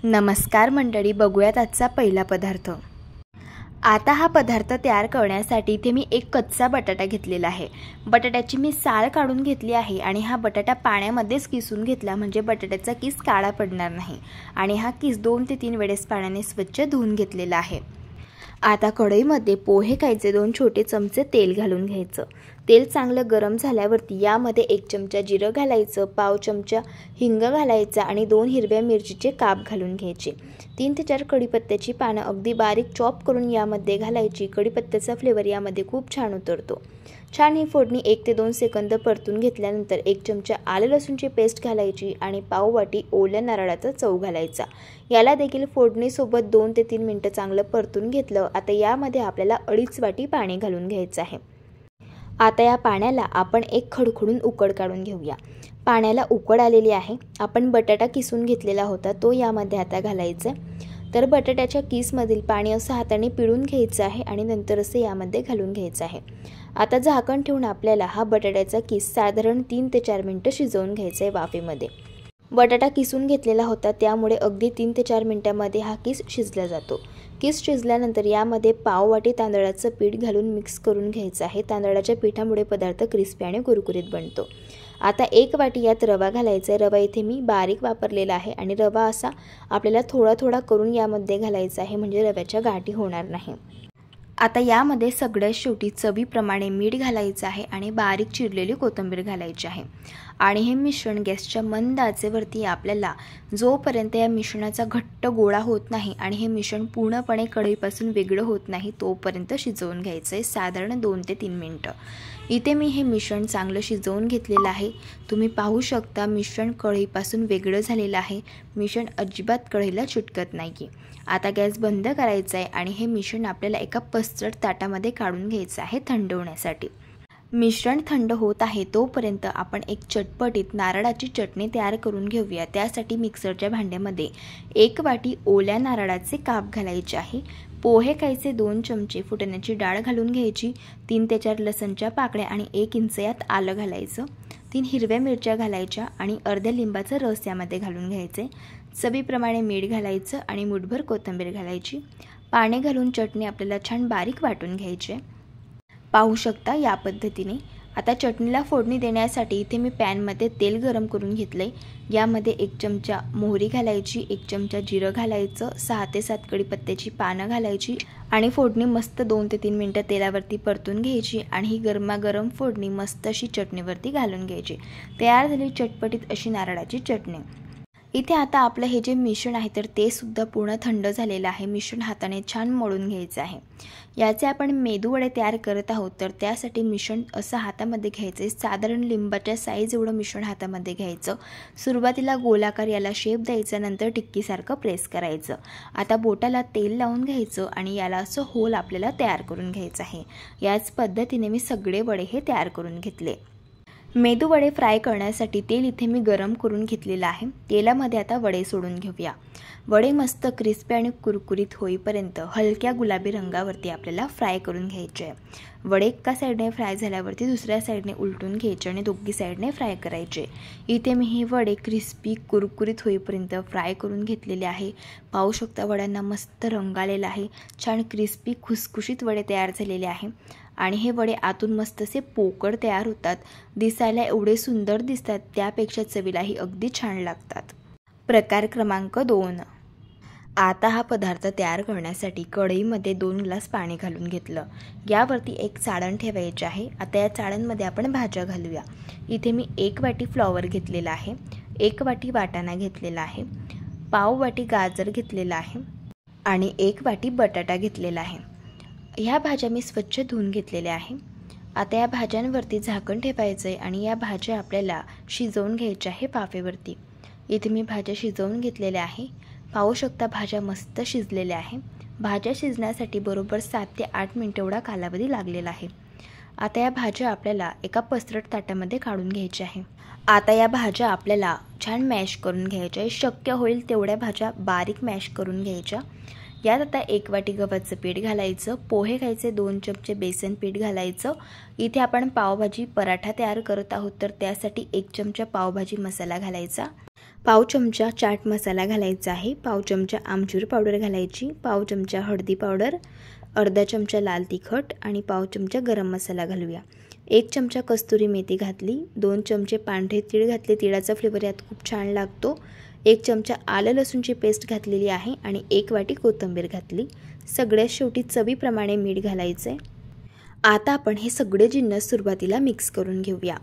नमस्कार मंडळी, बघूयात आजचा पहिला पदार्थ। आता हा पदार्थ तयार करण्यासाठी इथे मी एक कच्चा बटाटा घेतलेला आहे। बटाट्याची मी साल काढून घेतली आहे आणि हा बटाटा पाण्यामध्येच किसून घेतला म्हणजे बटाट्याचा किस काळा पडणार नाही। आणि हा किस 2 ते 3 वेळेस पाण्याने स्वच्छ धुवून घेतलेला आहे। आता कढईमध्ये पोहे खायचे 2 छोटे चमचे तेल घालून घ्यायचं। तेल चांगलं गरम झाल्यावरती यामध्ये 1 चमचा जिरं घालायचं, पाव चमचा हिंग घालायचा आणि 2 हिरव्या मिरचीचे काप घालून घ्यायचे। 3 ते 4 कढीपत्त्याची पानं अगदी बारीक चॉप करून यामध्ये घालायची। कढीपत्त्याचा फ्लेवर यामध्ये खूप छान उतरतो। छान ही फोडणी 1 ते 2 सेकंद परतून घेतल्यानंतर 1 चमचा आलं लसूणची पेस्ट घालायची आणि पाव वाटी ओल्या नारळाचा चव घालायचा। याला देखील फोडणीसोबत 2 ते 3 मिनिटं चांगलं परतून घेतलं। आता यामध्ये आपल्याला 2.5 वाटी पाणी घालून घ्यायचं आहे। आता या पाण्याला आपण एक खडखडून उकड काढून घेऊया। पाण्याला उकड आलेली आहे। आपण बटाटा किसून घेतलेला होता तो यामध्ये आता घालायचा। तर बटाट्याच्या किसमधील पाणी असं हाताने पिळून घ्यायचं आहे आणि नंतर असे यामध्ये घालून घ्यायचं आहे। आता झाकण ठेवून आपल्याला हा बटाट्याचा किस साधारण 3 ते 4 मिनिटं शिजवून घ्यायचा आहे वाफेमध्ये। बटाटा किसून घेतलेला होता त्यामुळे अगदी 3 ते 4 मिनिटांमध्ये हा किस शिजला जातो। किस शिजल्यानंतर यामध्ये पाव वाटी तांदळाचं पीठ घालून मिक्स करून घ्यायचं आहे। तांदळाच्या पिठामुळे पदार्थ क्रिस्पी आणि कुरकुरीत बनतो। आता 1 वाटी यात रवा घालायचा आहे। रवा इथे मी बारीक वापरलेला आहे आणि रवा असा आपल्याला थोडा थोडा करून यामध्ये घालायचा आहे म्हणजे रव्याच्या गाठी होणार नाही। आता यामध्ये सगळ्यात शेवटी चवीप्रमाणे मीठ घालायचं आहे आणि बारीक चिरलेली कोथिंबीर घालायची आहे। आणि हे मिश्रण गॅसच्या मंद आचेवरती आपल्याला जोपर्यंत या मिश्रणाचा घट्ट गोळा होत नाही आणि हे मिश्रण पूर्णपणे कढईपासून वेगळं होत नाही तोपर्यंत शिजवून घ्यायचं आहे साधारण 2 ते 3 मिनिटं। इथे मी हे मिश्रण चांगलं शिजवून घेतलेलं आहे। तुम्ही पाहू शकता मिश्रण कढईपासून वेगळं झालेलं आहे। मिश्रण अजिबात कढईला चिटकत नाही। आता गॅस बंद करायचा आहे आणि हे मिश्रण आपल्याला एका पसरट ताटामध्ये काढून घ्यायचं आहे थंड होण्यासाठी। मिश्रण थंड होत आहे तोपर्यंत आपण एक चटपटीत नारळाची चटणी तयार करून घेऊया। त्यासाठी मिक्सरच्या भांड्यामध्ये 1 वाटी ओल्या नारळाचे काप घालायचे आहे। पोहे खायचे 2 चमचे फुटाण्याची डाळ घालून घ्यायची। 3 ते 4 लसणच्या पाकळ्या आणि 1 इंच यात आलं घालायचं। 3 हिरव्या मिरच्या घालायच्या आणि अर्ध्या लिंबाचा रस यामध्ये घालून घ्यायचे। चवीप्रमाणे मीठ घालायचं आणि मुठभर कोथिंबीर घालायची। पाणी घालून चटणी आपल्याला छान बारीक वाटून घ्यायची। पाहू शकता या पद्धतीने। आता चटणीला फोडणी देण्यासाठी इथे मी पॅनमध्ये तेल गरम करून घेतले। यामध्ये 1 चमचा मोहरी घालायची, 1 चमचा जिरं घालायचं, 6 ते 7 कढीपत्त्याची पानं घालायची आणि फोडणी मस्त 2 ते 3 मिनिटं तेलावरती परतून घ्यायची आणि ही गरमागरम फोडणी मस्त अशी चटणीवरती घालून घ्यायची। तयार झाली चटपटीत अशी नारळाची चटणी। इथे आता आपलं हे जे मिश्रण आहे तर ते सुद्धा पूर्ण थंड झालेलं आहे। मिश्रण हाताने छान मळून घ्यायचं आहे। याचे आपण मेदूवडे तयार करत आहोत तर त्यासाठी मिश्रण असं हातामध्ये घ्यायचं आहे। साधारण लिंबाच्या साईज एवढं मिश्रण हातामध्ये घ्यायचं। सुरुवातीला गोलाकार याला शेप द्यायचा, नंतर टिक्कीसारखं प्रेस करायचं। आता बोटाला तेल लावून घ्यायचं आणि याला असं होल आपल्याला तयार करून घ्यायचं आहे। याच पद्धतीने मी सगळे वडे हे तयार करून घेतले। मेदू वडे फ्राय करण्यासाठी तेल इथे मी गरम करून घेतलेलं आहे। तेलामध्ये आता वडे सोडून घेऊया। वडे मस्त क्रिस्पी आणि कुरकुरीत होईपर्यंत हलक्या गुलाबी रंगावरती आपल्याला फ्राय करून घ्यायचे आहे। वडे एका साईडने फ्राय झाल्यावरती दुसऱ्या साईडने उलटून घ्यायचे आणि दोन्ही साईडने फ्राय करायचे। इथे मी हे वडे क्रिस्पी कुरकुरीत होईपर्यंत फ्राय करून घेतलेले आहे। पाहू शकता वड्यांना मस्त रंग आलेला आहे। छान क्रिस्पी खुसखुशीत वडे तयार झालेले आहे आणि हे वडे आतून मस्त असे पोकळ तयार होतात। दिसायला एवढे सुंदर दिसतात त्यापेक्षा चवीलाही अगदी छान लागतात। प्रकार क्रमांक 2। आता हा पदार्थ तयार करण्यासाठी कढईमध्ये 2 ग्लास पाणी घालून घेतलं। यावरती एक चाळण ठेवायचे आहे। आता या चाळणमध्ये आपण भाज्या घालूया। इथे मी 1 वाटी फ्लॉवर घेतलेला आहे, 1 वाटी वाटाणा घेतलेला आहे, पाव वाटी गाजर घेतलेला आहे आणि 1 वाटी बटाटा घेतलेला आहे। ह्या भाज्या मी स्वच्छ धुवून घेतलेल्या आहे। आता या भाज्यांवरती झाकण ठेवायचं आहे आणि या भाज्या आपल्याला शिजवून घ्यायच्या आहे वाफेवरती। इथे मी भाज्या शिजवून घेतलेल्या आहे। पाहू शकता भाज्या मस्त शिजलेल्या आहे। भाज्या शिजण्यासाठी बरोबर 7 ते 8 मिनिटं एवढा कालावधी लागलेला आहे। आता या भाज्या आपल्याला एका पसरट ताटामध्ये काढून घ्यायच्या आहे। आता या भाज्या आपल्याला छान मॅश करून घ्यायच्या आहे। शक्य होईल तेवढ्या भाज्या बारीक मॅश करून घ्यायच्या। यात आता 1 वाटी गव्हाचं पीठ घालायचं, पोहे खायचे 2 चमचे बेसन पीठ घालायचं। इथे आपण पावभाजी पराठा तयार करत आहोत तर त्यासाठी 1 चमचा पावभाजी मसाला घालायचा। पाव चमचा चाट मसाला घालायचा आहे, पाव चमचा आमचूर पावडर घालायची, पाव चमचा हळदी पावडर, अर्धा चमचा लाल तिखट आणि पाव चमचा गरम मसाला घालूया. 1 चमचा कस्तुरी मेथी घातली, 2 चमचे पांढरे तीळ घातले, तिळाचा फ्लेवर यात खूप छान लागतो. 1 चमचा आलं लसूणची पेस्ट घातलेली आहे आणि 1 वाटी कोथिंबीर घातली. सगळ्यात शेवटी चवीप्रमाणे मीठ घालायचे. आता आपण हे सगळे जिन्नस सुरुवातीला मिक्स करून घेऊया.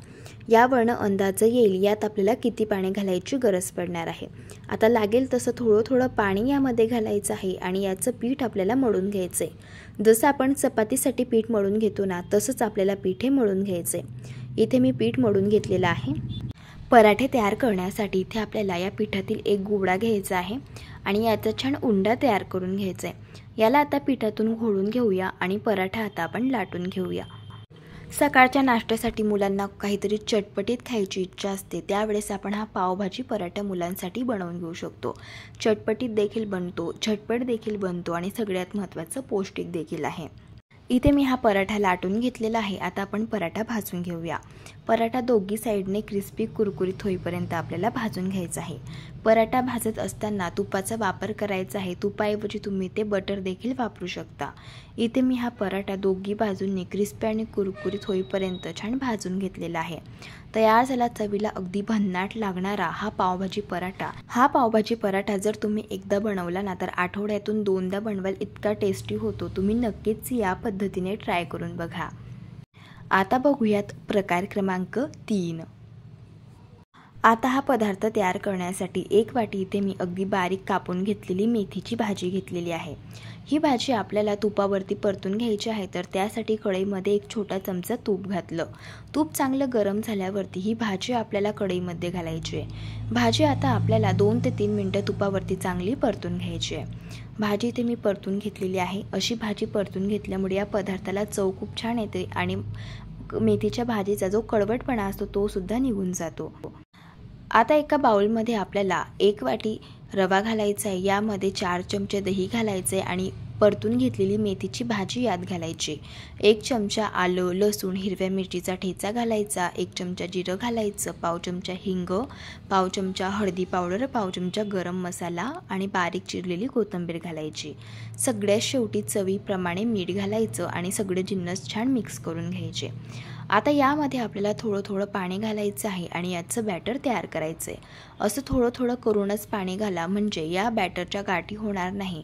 यावरनं अंदाज येईल यात आपल्याला किती पाणी घालायची गरज पडणार आहे. आता लागेल तसं थोडं थोडं पाणी यामध्ये घालायचं आहे आणि याचं पीठ आपल्याला मळून घ्यायचं आहे. जसं आपण चपातीसाठी पीठ मळून घेतो ना, तसंच आपल्याला पीठ हे मळून घ्यायचं आहे. इथे मी पीठ मळून घेतलेलं आहे. पराठे तयार करण्यासाठी इथे आपल्याला या पिठातील एक गोळा घ्यायचा आहे आणि याचा छान उंडा तयार करून घ्यायचा आहे. याला आता पिठातून घोळून घेऊया आणि पराठा आता आपण लाटून घेऊया. सकाळच्या नाश्त्यासाठी मुलांना काहीतरी चटपटीत खायची इच्छा असते, त्यावेळेस आपण हा पावभाजी पराठा मुलांसाठी बनवून घेऊ शकतो. चटपटीत देखील बनतो, झटपट देखील बनतो आणि सगळ्यात महत्त्वाचं पौष्टिक देखील आहे. इथे मी हा पराठा लाटून घेतलेला आहे. आता आपण पराठा भाजून घेऊया. पराठा दोघी साईडने क्रिस्पी कुरकुरीत होईपर्यंत आपल्याला भाजून घ्यायचा आहे. पराठा भाजत असताना तुपाचा वापर करायचा आहे. तुपाऐवजी तुम्ही ते बटर देखील वापरू शकता. इथे मी हा पराठा दोघी बाजूंनी क्रिस्पी आणि कुरकुरीत होईपर्यंत छान भाजून घेतलेला आहे. तयार झाला चवीला अगदी भन्नाट लागणारा हा पावभाजी पराठा. हा पावभाजी पराठा जर तुम्ही एकदा बनवला ना, तर आठवड्यातून 2दा बनवाल इतका टेस्टी होतो. तुम्ही नक्कीच या पद्धतीने ट्राय करून बघा. आता बघूयात प्रकार क्रमांक 3. आता हा पदार्थ तयार करण्यासाठी 1 वाटी इथे मी अगदी बारीक कापून घेतलेली मेथीची भाजी घेतलेली आहे. ही भाजी आपल्याला तुपावरती परतून घ्यायची आहे, तर त्यासाठी कढईमध्ये 1 छोटा चमचा तूप घातलं. तूप चांगलं गरम झाल्यावरती ही भाजी आपल्याला कढईमध्ये घालायची आहे. भाजी आता आपल्याला 2 ते 3 मिनटं तुपावरती चांगली परतून घ्यायची आहे. भाजी इथे मी परतून घेतलेली आहे. अशी भाजी परतून घेतल्यामुळे या पदार्थाला चव खूप छान येते आणि मेथीच्या भाजीचा जो कडवटपणा असतो तो सुद्धा निघून जातो. आता एका बाउलमध्ये आपल्याला 1 वाटी रवा घालायचा आहे. यामध्ये 4 चमचे दही घालायचे आणि परतून घेतलेली मेथीची भाजी यात घालायची. 1 चमचा आलं, लसूण, हिरव्या मिरचीचा ठेचा घालायचा, 1 चमचा जिरं घालायचं, पाव चमचा हिंग, पाव चमचा हळदी पावडर, पाव चमचा गरम मसाला आणि बारीक चिरलेली कोथिंबीर घालायची. सगळ्यात शेवटी चवीप्रमाणे मीठ घालायचं आणि सगळे जिन्नस छान मिक्स करून घ्यायचे. आता यामध्ये आपल्याला थोडं थोडं पाणी घालायचं आहे आणि याचं बॅटर तयार करायचं आहे. असं थोडं थोडं करूनच पाणी घाला, म्हणजे या बॅटरच्या गाठी होणार नाही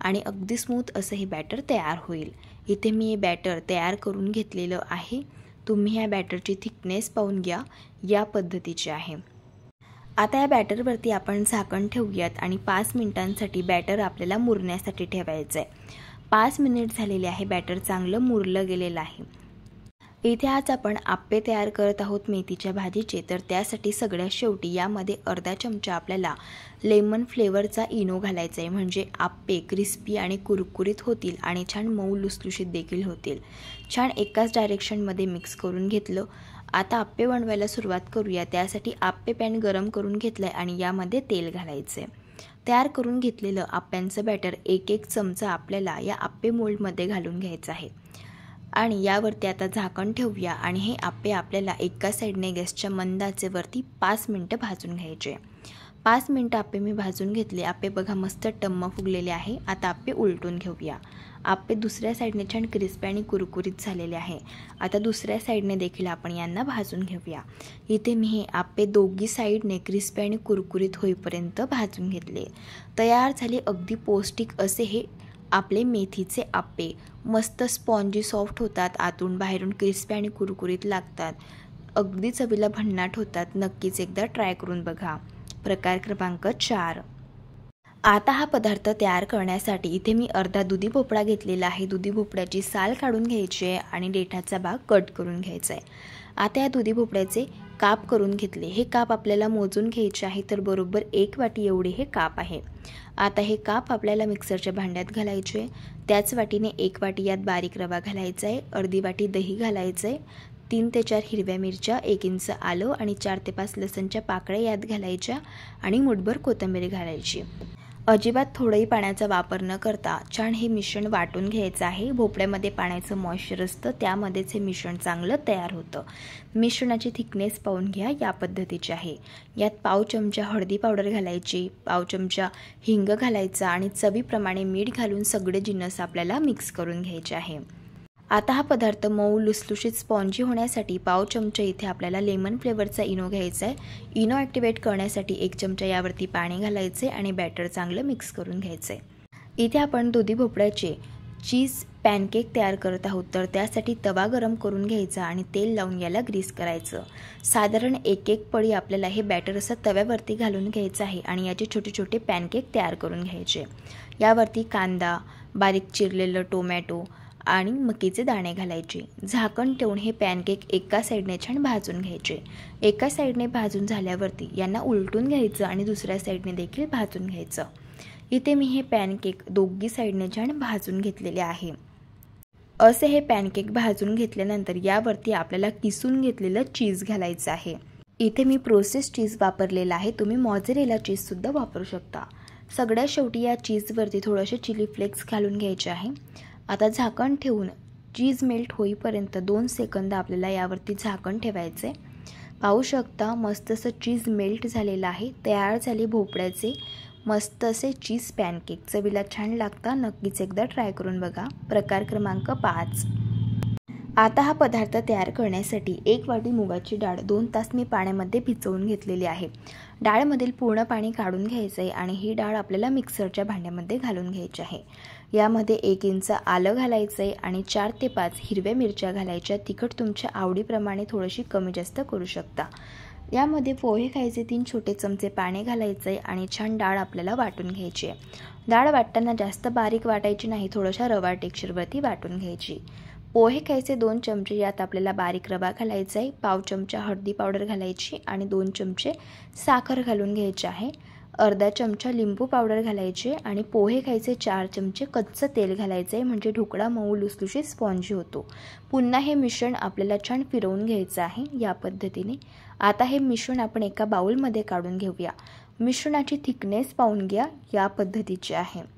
आणि अगदी स्मूथ असं हे बॅटर तयार होईल. इथे मी हे बॅटर तयार करून घेतलेलं आहे. तुम्ही या बॅटरची थिकनेस पाहून घ्या, या पद्धतीची आहे. आता या बॅटरवरती आपण झाकण ठेवूयात आणि 5 मिनिटांसाठी बॅटर आपल्याला मुरण्यासाठी ठेवायचं आहे. 5 मिनिट झालेले आहे. बॅटर चांगलं मुरलं गेलेलं आहे. इथे आज आपण आप्पे तयार करत आहोत मेथीच्या भाजीचे, तर त्यासाठी सगळ्यात शेवटी यामध्ये अर्धा चमचा आपल्याला लेमन फ्लेवरचा इनो घालायचा आहे, म्हणजे आप्पे क्रिस्पी आणि कुरकुरीत होतील आणि छान मऊ लुसलुशीत देखील होतील. छान एकाच डायरेक्शनमध्ये मिक्स करून घेतलं. आता आप्पे बनवायला सुरुवात करूया. त्यासाठी आप्पे पॅन गरम करून घेतलं आहे आणि यामध्ये तेल घालायचं आहे. तयार करून घेतलेलं आप्प्यांचं बॅटर 1 चमचा आपल्याला या आप्पे मोल्डमध्ये घालून घ्यायचं आहे आणि यावरती आता झाकण ठेवूया आणि हे आप्पे आपल्याला एका साईडने गॅसच्या मंद आचेवरती 5 मिनिटं भाजून घ्यायचे. 5 मिनिटं आप्पे मी भाजून घेतले. आप्पे बघा मस्त टम्म फुगलेले आहे. आता आप्पे उलटून घेऊया. आप्पे दुसऱ्या साईडने छान क्रिस्पी आणि कुरकुरीत झालेले आहे. आता दुसऱ्या साईडने देखील आपण यांना भाजून घेऊया. इथे मी हे आप्पे दोघी साईडने क्रिस्पी आणि कुरकुरीत होईपर्यंत भाजून घेतले. तयार झाले अगदी पौष्टिक असे हे आपले मेथीचे आप्पे. मस्त स्पॉन्जी सॉफ्ट होतात, आतून बाहेरून क्रिस्पी आणि कुरकुरीत लागतात, अगदी चवीला भन्नाट होतात. नक्कीच एकदा ट्राय करून बघा. प्रकार क्रमांक 4. आता हा पदार्थ तयार करण्यासाठी इथे मी अर्धा दुधी भोपळा घेतलेला आहे. दुधी भोपळ्याची साल काढून घ्यायची आहे आणि देठाचा भाग कट करून घ्यायचा आहे. आता या दुधी भोपळ्याचे काप करून घेतले. हे काप आपल्याला मोजून घ्यायचे आहे, तर बरोबर 1 वाटी एवढे हे काप आहे. आता हे काप आपल्याला मिक्सरच्या भांड्यात घालायचे. त्याच वाटीने 1 वाटी यात बारीक रवा घालायचा आहे, अर्धी वाटी दही घालायचं आहे, 3 ते 4 हिरव्या मिरच्या, 1 इंच आलं आणि 4 ते 5 लसणच्या पाकळ्या यात घालायच्या आणि मुठभर कोथिंबीर घालायची. अजिबात थोडंही पाण्याचा वापर न करता छान हे मिश्रण वाटून घ्यायचं आहे। भोपळ्यामध्ये पाण्याचं मॉइश्चर असतं, त्यामध्येच हे मिश्रण चांगलं तयार होतं। मिश्रणाची थिकनेस पाहून घ्या, या पद्धतीची आहे। यात पाव चमचा हळदी पावडर घालायची, पाव चमचा हिंग घालायचा आणि चवीप्रमाणे मीठ घालून सगळे जिन्नस आपल्याला मिक्स करून घ्यायचे आहे। आता हा पदार्थ मऊ लुसलुशीत स्पॉन्जी होण्यासाठी पाव चमचा इथे आपल्याला लेमन फ्लेवरचा इनो घ्यायचा आहे। इनो ॲक्टिवेट करण्यासाठी 1 चमचा यावरती पाणी घालायचे आणि बॅटर चांगलं मिक्स करून घ्यायचे। इथे आपण दुधी भोपळ्याचे चीज पॅनकेक तयार करत आहोत, तर त्यासाठी तवा गरम करून घ्यायचा आणि तेल लावून याला ग्रीस करायचं। साधारण एक पळी आपल्याला हे बॅटर असं तव्यावरती घालून घ्यायचं आहे आणि याचे छोटे छोटे पॅनकेक तयार करून घ्यायचे। यावरती कांदा, बारीक चिरलेलं टोमॅटो आणि मकीचे दाणे घालायचे। झाकण ठेवून हे पॅनकेक एका साईडने छान भाजून घ्यायचे। एका साईडने भाजून झाल्यावरती यांना उलटून घ्यायचं आणि दुसऱ्या साईडने देखील भाजून घ्यायचं। इथे मी हे पॅनकेक दोघी साईडने छान भाजून घेतलेले आहे। असे हे पॅनकेक भाजून घेतल्यानंतर यावरती आपल्याला किसून घेतलेलं चीज घालायचं आहे। इथे मी प्रोसेस चीज वापरलेला आहे, तुम्ही मॉझरेला चीज सुद्धा वापरू शकता। सगळ्यात शेवटी या चीजवरती थोडेसे चिली फ्लेक्स घालून घ्यायचे आहे। आता झाकण ठेवून चीज मेल्ट होईपर्यंत 2 सेकंद आपल्याला यावरती झाकण ठेवायचे। पाहू शकता मस्त असं चीज मेल्ट झालेलं आहे। तयार झाले भोपळ्याचे मस्त असे चीज पॅनकेक। चवीला छान लागतात, नक्कीच एकदा ट्राय करून बघा। प्रकार क्रमांक 5। आता हा पदार्थ तयार करण्यासाठी 1 वाटी मुगाची डाळ 2 तास मी पाण्यामध्ये भिजवून घेतलेली आहे। डाळमधील पूर्ण पाणी काढून घ्यायचं आहे आणि ही डाळ आपल्याला मिक्सरच्या भांड्यामध्ये घालून घ्यायची आहे। यामध्ये 1 इंच आलं घालायचं आहे आणि 4 ते 5 हिरव्या मिरच्या घालायच्या। तिखट तुमच्या आवडीप्रमाणे थोडीशी कमी जास्त करू शकता। यामध्ये पोहे खायचे 3 छोटे चमचे पाणी घालायचं आहे आणि छान डाळ आपल्याला वाटून घ्यायची आहे। डाळ वाटताना जास्त बारीक वाटायची नाही, थोडासा रवा टेक्स्चरवरती वाटून घ्यायची। पोहे खायचे 2 चमचे, यात आपल्याला बारीक रवा घालायचा आहे। पाव चमचा हळदी पावडर घालायची आणि 2 चमचे साखर घालून घ्यायची आहे। अर्धा चमचा लिंबू पावडर घालायचे आणि पोहे खायचे 4 चमचे कच्चं तेल घालायचे, म्हणजे ढोकळा मऊ लुसलुशीत स्पॉन्जी होतो। पुन्हा हे मिश्रण आपल्याला छान फिरवून घ्यायचं आहे या पद्धतीने। आता हे मिश्रण आपण एका बाउलमध्ये काढून घेऊया। मिश्रणाची थिकनेस पाहून घ्या, या पद्धतीची आहे।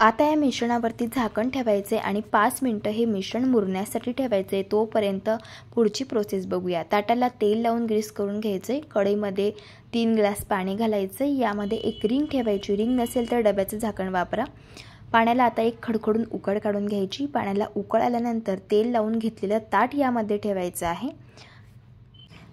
आता या मिश्रणावरती झाकण ठेवायचे आणि 5 मिनिटं हे मिश्रण मुरण्यासाठी ठेवायचे। तोपर्यंत पुढची प्रोसेस बघूया। ताटाला तेल लावून ग्रीस करून घ्यायचे। कढईमध्ये 3 ग्लास पाणी घालायचे। यामध्ये एक रिंग ठेवायची, रिंग नसेल तर डब्याचं झाकण वापरा। पाण्याला आता एक खडखडून उकळ काढून घ्यायची। पाण्याला उकळ आल्यानंतर तेल लावून घेतलेलं ताट यामध्ये ठेवायचं आहे।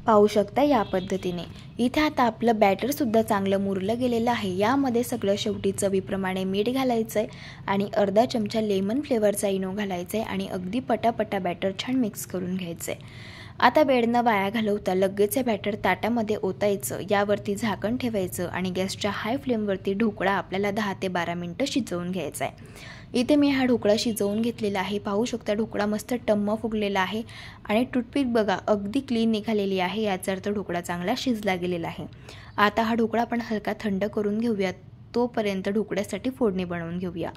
पाहू शकता या पद्धतीने। इथे आता आपलं बॅटर सुद्धा चांगलं मुरलं गेलेलं आहे। यामध्ये सगळं शेवटी चवीप्रमाणे मीठ घालायचं आहे आणि अर्धा चमचा लेमन फ्लेवरचा इनो घालायचा आहे आणि अगदी पटापटा बॅटर छान मिक्स करून घ्यायचं आहे। आता वेळ न वाया घालवता लगेच हे बॅटर ताटामध्ये ओतायचं। यावरती झाकण ठेवायचं आणि गॅसच्या हाय फ्लेमवरती ढोकळा आपल्याला 10 ते 12 मिनिटं शिजवून घ्यायचा आहे। इथे मी हा ढोकळा शिजवून घेतलेला आहे। पाहू शकता ढोकळा मस्त टम्म फुगलेला आहे आणि टूथपिक बघा अगदी क्लीन निघालेली आहे, याचा अर्थ ढोकळा चांगला शिजला गेलेला आहे। आता हा ढोकळा आपण हलका थंड करून घेऊयात, तोपर्यंत ढोकळ्यासाठी फोडणी बनवून घेऊया।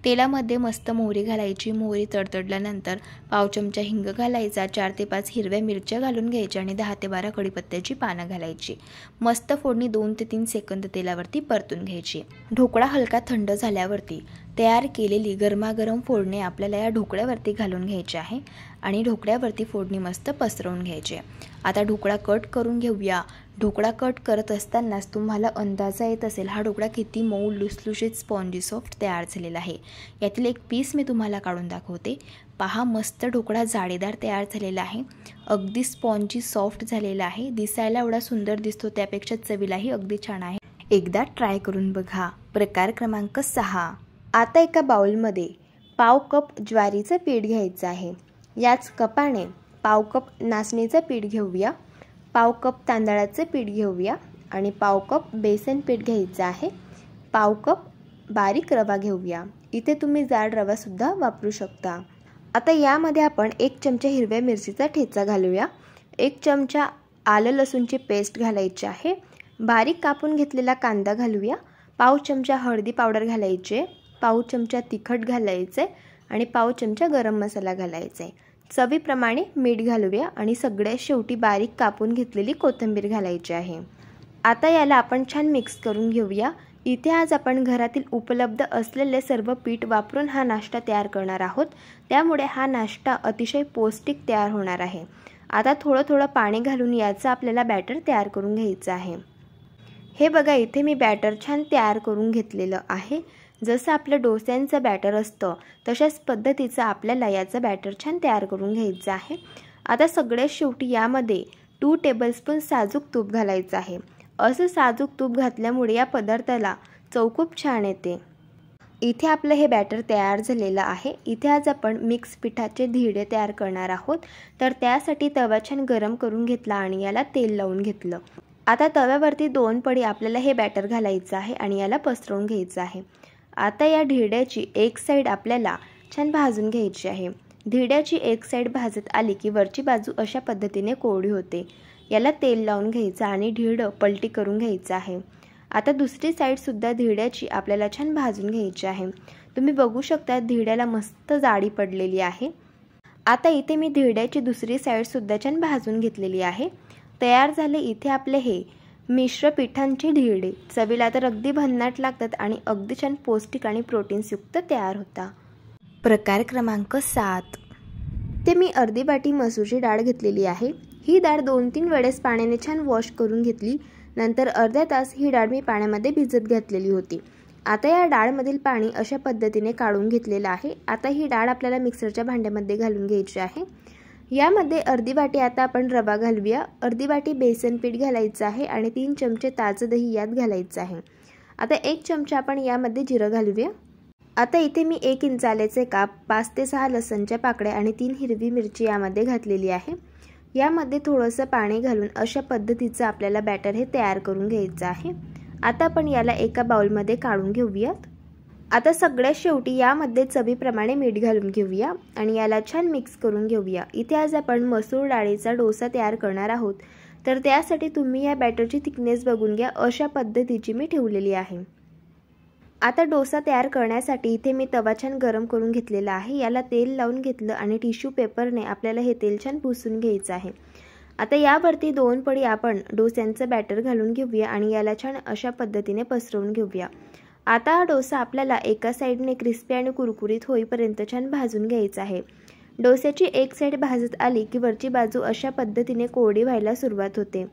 तेलामध्ये मस्त मोहरी घालायची। मोहरी तडतडल्यानंतर पाव चमचा हिंग घालायचा, 4 ते 5 हिरव्या मिरच्या घालून घ्यायच्या आणि 10 ते 12 कढीपत्त्याची पानं घालायची। मस्त फोडणी 2 ते 3 सेकंद तेलावरती परतून घ्यायची। ढोकळा हलका थंड झाल्यावरती तयार केलेली गरमागरम फोडणी आपल्याला या ढोकळ्यावरती घालून घ्यायची आहे आणि ढोकळ्यावरती फोडणी मस्त पसरवून घ्यायची। आता ढोकळा कट करून घेऊया। ढोकळा कट करत असतानाच तुम्हाला अंदाजा येत असेल हा ढोकळा किती मऊ लुसलुशीत स्पॉन्जी सॉफ्ट तयार झालेला आहे। यातील एक पीस मी तुम्हाला काढून दाखवते। पहा मस्त ढोकळा जाळीदार तयार झालेला आहे, अगदी स्पॉन्जी सॉफ्ट झालेला आहे। दिसायला एवढा सुंदर दिसतो त्यापेक्षा चवीलाही अगदी छान आहे। एकदा ट्राय करून बघा। प्रकार क्रमांक 6। आता एका बाउलमध्ये पाव कप ज्वारीचं पीठ घ्यायचं आहे। याच कपाने पाव कप नाचणीचं पीठ घेऊया, पाव कप तांदळाचं पीठ घेऊया आणि पाव कप बेसन पीठ घ्यायचं आहे। पाव कप बारीक रवा घेऊया, इथे तुम्ही जाड रवा सुद्धा वापरू शकता। आता यामध्ये आपण 1 चमचा हिरव्या मिरचीचा ठेचा घालूया, 1 चमचा आलं लसूणची पेस्ट घालायची आहे, बारीक कापून घेतलेला कांदा घालूया, पाव चमचा हळदी पावडर घालायचे, पाव चमचा तिखट घालायचे आणि पाव चमचा गरम मसाला घालायचा आहे। चवीप्रमाणे मीठ घालूया आणि सगळ्यात शेवटी बारीक कापून घेतलेली कोथिंबीर घालायची आहे। आता याला आपण छान मिक्स करून घेऊया। इथे आज आपण घरातील उपलब्ध असलेले सर्व पीठ वापरून हा नाश्ता तयार करणार आहोत, त्यामुळे हा नाश्ता अतिशय पौष्टिक तयार होणार आहे। आता थोडं थोडं पाणी घालून याचं आपल्याला बॅटर तयार करून घ्यायचं आहे। हे बघा, इथे मी बॅटर छान तयार करून घेतलेलं आहे। जसं आपलं डोस्यांचं बॅटर असतं तशाच पद्धतीचं आपल्याला याचं बॅटर छान तयार करून घ्यायचं आहे। आता सगळ्यात शेवटी यामध्ये 2 टेबलस्पून साजूक तूप घालायचं आहे। असं साजूक तूप घातल्यामुळे या पदार्थाला चव खूप छान येते। इथे आपलं हे बॅटर तयार झालेलं आहे। इथे आज आपण मिक्स पिठाचे धिरडे तयार करणार आहोत, तर त्यासाठी तवा छान गरम करून घेतला आणि याला तेल लावून घेतलं। आता तव्यावरती 2 पडी आपल्याला हे बॅटर घालायचं आहे आणि याला पसरवून घ्यायचं आहे। आता या धिरड्याची एक साईड आपल्याला छान भाजून घ्यायची आहे। धिरड्याची एक साईड भाजत आली की वरची बाजू अशा पद्धतीने कोरडी होते। याला तेल लावून घ्यायचं आणि धिरडं पलटी करून घ्यायचं आहे। आता दुसरी साईड सुद्धा धिरड्याची आपल्याला छान भाजून घ्यायची आहे। तुम्ही बघू शकता धिरड्याला मस्त जाडी पडलेली आहे। आता इथे मी धिरड्याची दुसरी साईड सुद्धा छान भाजून घेतलेली आहे। तयार झाले इथे आपले हे मिश्र पिठांचे धिरडे। चवीला तर अगदी भन्नाट लागतात आणि अगदी छान पौष्टिक आणि प्रोटीन्सयुक्त तयार होता। प्रकार क्रमांक 7, ते मी अर्धी वाटी मसूरची डाळ घेतलेली आहे। ही डाळ 2-3 वेळेस पाण्याने छान वॉश करून घेतली। नंतर अर्धा तास ही डाळ मी पाण्यामध्ये भिजत घातलेली होती। आता या डाळमधील पाणी अशा पद्धतीने काढून घेतलेलं आहे। आता ही डाळ आपल्याला मिक्सरच्या भांड्यामध्ये घालून घ्यायची आहे। यामध्ये अर्धी वाटी आता आपण रवा घालूया, अर्धी वाटी बेसन पीठ घालायचं आहे आणि 3 चमचे ताजं दही यात घालायचं आहे। आता 1 चमचा आपण यामध्ये जिरं घालूया। आता इथे मी 1 इंच आल्याचे काप, 5 ते 6 लसणच्या पाकळ्या आणि 3 हिरवी मिरची यामध्ये घातलेली आहे। यामध्ये थोडंसं पाणी घालून अशा पद्धतीचं आपल्याला बॅटर हे तयार करून घ्यायचं आहे। आता आपण याला एका बाउलमध्ये काढून घेऊयात। आता सगळ्यात शेवटी यामध्ये चवीप्रमाणे मीठ घालून घेऊया आणि याला छान मिक्स करून घेऊया। इथे आज आपण मसूर डाळीचा डोसा तयार करणार आहोत, तर त्यासाठी तुम्ही या बॅटरची थिकनेस बघून घ्या। अशा पद्धतीची मी ठेवलेली आहे। आता डोसा तयार करण्यासाठी इथे मी तवा छान गरम करून घेतलेला आहे। याला तेल लावून घेतलं आणि टिश्यू पेपरने आपल्याला हे तेल छान पुसून घ्यायचं आहे। आता यावरती 2 पडी आपण डोस्यांचं बॅटर घालून घेऊया आणि याला छान अशा पद्धतीने पसरवून घेऊया। आता हा डोसा आपल्याला एका साईडने क्रिस्पी आणि कुरकुरीत होईपर्यंत छान भाजून घ्यायचा आहे। डोस्याची एक साईड भाजत आली की वरची बाजू अशा पद्धतीने कोरडी व्हायला सुरुवात होते।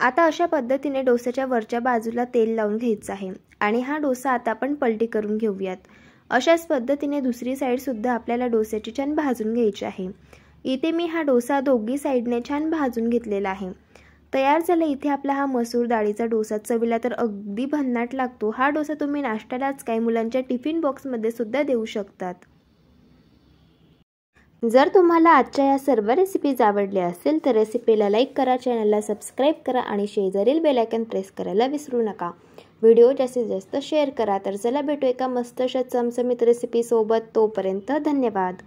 आता अशा पद्धतीने डोस्याच्या वरच्या बाजूला तेल लावून घ्यायचं आहे आणि हा डोसा आता आपण पलटी करून घेऊयात। अशाच पद्धतीने दुसरी साईड सुद्धा आपल्याला डोस्याची छान भाजून घ्यायची आहे। इथे मी हा डोसा दोघी साईडने छान भाजून घेतलेला आहे। तयार झाला इथे आपला हा मसूर डाळीचा डोसा। चवीला तर अगदी भन्नाट लागतो। हा डोसा तुम्ही नाश्त्यालाच काय मुलांच्या टिफिन बॉक्समध्ये सुद्धा देऊ शकतात। जर तुम्हाला आजच्या या सर्व रेसिपीज आवडल्या असेल तर रेसिपीला लाईक करा, चॅनलला सबस्क्राईब करा आणि शेजारील बेल आयकॉन प्रेस करायला विसरू नका। व्हिडिओ जास्तीत जास्त शेअर करा। तर चला भेटू एका मस्त अशा चमचमीत रेसिपी सोबत। तोपर्यंत धन्यवाद।